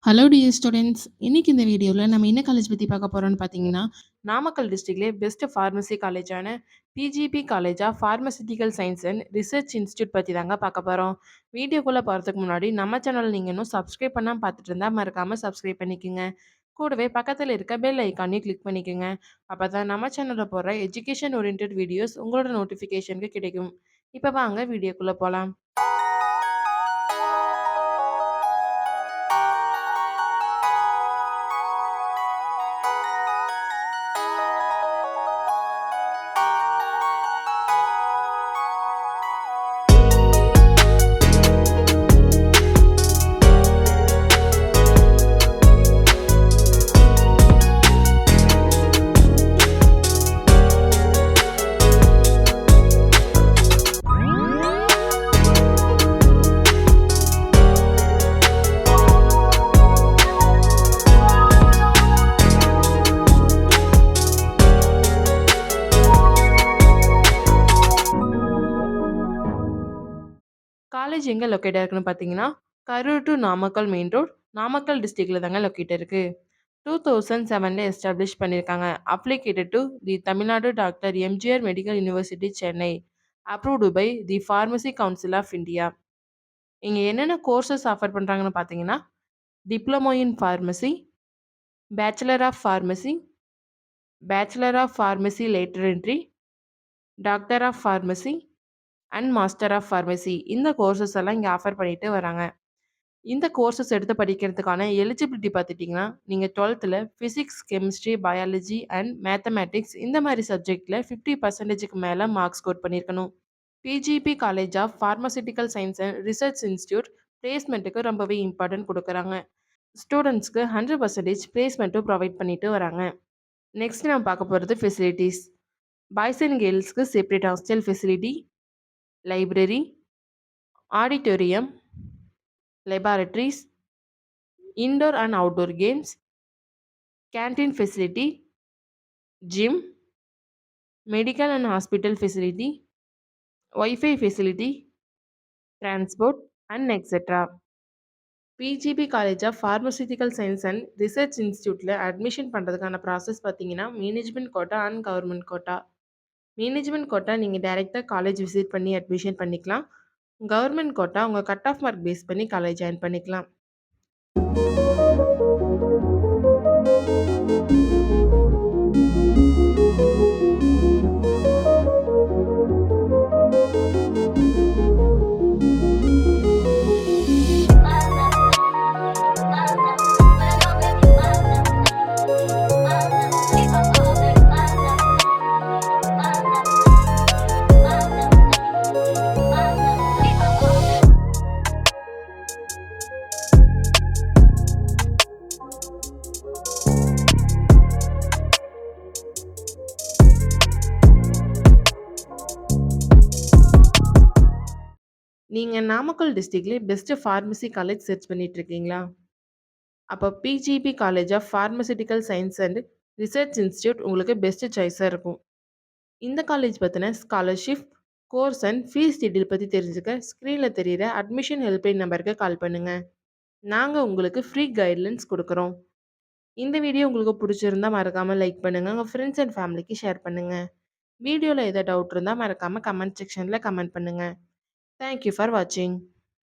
Hello dear students. இன்னைக்கு இந்த வீடியோல நம்ம என்ன காலேஜ் பத்தி பார்க்க போறோம்னு பார்த்தீங்கன்னா, நாமக்கல் டிஸ்ட்ரிக்ட்லயே பெஸ்ட் ஃபார்மசி காலேஜான PGP college of pharmaceutical science and research institute பத்தி தாங்க பார்க்க போறோம். வீடியோக்குள்ள போறதுக்கு முன்னாடி நம்ம சேனல் நீங்க இன்னும் சப்ஸ்கிரைப் பண்ணாம பார்த்துட்டு இருந்தா மறக்காம சப்ஸ்கிரைப் பண்ணிக்கோங்க. கூடவே பக்கத்துல இருக்க பெல் ஐகானையும் கிளிக் பண்ணிக்கோங்க. அப்பதான் நம்ம சேனல்ல போடுற எஜுகேஷன் ஓரியன்டட் வீடியோஸ் உங்களோட நோட்டிஃபிகேஷனுக்கு கிடைக்கும். இப்போ வாங்க வீடியோக்குள்ள போலாம். காலேஜ் எங்க லொக்கேட்டா இருக்குன்னு பார்த்தீங்கன்னா, Karur to Namakkal main road, Namakkal டிஸ்ட்ரிக்ட்ல தாங்க லொக்கேட் இருக்கு. 2007ல எஸ்டாப்ளிஷ் பண்ணியிருக்காங்க. Affiliated to the Tamil Nadu doctor MGR medical university Chennai. Approved by the pharmacy council of India. இங்க என்னென்ன கோர்சஸ் ஆஃபர் பண்றாங்கன்னு பார்த்தீங்கன்னா, diploma in pharmacy, bachelor of pharmacy, bachelor of pharmacy lateral entry, doctor of pharmacy and master of pharmacy. இந்த courses எல்லாம் இங்க offer பண்ணிட்டு வராங்க. இந்த கோர்சஸ் எடுத்து படிக்கிறதுக்கான எலிஜிபிலிட்டி பார்த்துட்டிங்கன்னா, நீங்கள் 12th physics, chemistry, biology and mathematics இந்த மாதிரி சப்ஜெக்டில் 50%க்கு மேலே மார்க் ஸ்கோர் பண்ணியிருக்கணும். PGP college of pharmaceutical science and research institute பிளேஸ்மெண்ட்டுக்கு ரொம்பவே இம்பார்ட்டன்ட் கொடுக்குறாங்க. ஸ்டூடெண்ட்ஸ்க்கு 100% பிளேஸ்மெண்ட்டும் ப்ரொவைட் பண்ணிட்டு வராங்க. நெக்ஸ்ட் நம்ம பார்க்க போகிறது ஃபெசிலிட்டிஸ். பாய்ஸ் அண்ட் கேர்ள்ஸ்க்கு separate hostel facility, library, auditorium, laboratories, indoor and outdoor games, canteen facility, gym, medical and hospital facility, Wi-Fi facility, transport, and etc. PGP college of pharmaceutical science and research இன்ஸ்டியூட்டில் admission பண்ணுறதுக்கான process பார்த்தீங்கன்னா, management quota and government quota. Management quota நீங்கள் டைரெக்டாக college visit பண்ணி admission பண்ணிக்கலாம். Government quota உங்கள் cut off mark base பண்ணி college join பண்ணிக்கலாம். நீங்கள் நாமக்கல் டிஸ்ட்ரிக்ட்லேயே பெஸ்ட்டு ஃபார்மசி காலேஜ் சர்ச் பண்ணிட்டு இருக்கீங்களா? அப்போ PGP college of pharmaceutical science and research institute உங்களுக்கு பெஸ்ட்டு சாய்ஸாக இருக்கும். இந்த காலேஜ் பற்றின scholarship, course and fees detail பற்றி தெரிஞ்சுக்க ஸ்க்ரீனில் தெரிகிற அட்மிஷன் ஹெல்ப்லைன் நம்பருக்கு கால் பண்ணுங்கள். நாங்கள் உங்களுக்கு ஃப்ரீ கைட்லைன்ஸ் கொடுக்குறோம். இந்த வீடியோ உங்களுக்கு பிடிச்சிருந்தா மறக்காமல் லைக் பண்ணுங்கள். உங்கள் ஃப்ரெண்ட்ஸ் அண்ட் ஃபேமிலிக்கு ஷேர் பண்ணுங்கள். வீடியோவில் எதாவது டவுட் இருந்தால் மறக்காமல் கமெண்ட் செக்ஷனில் கமெண்ட் பண்ணுங்கள். தேங்க்யூ ஃபார் வாட்சிங்.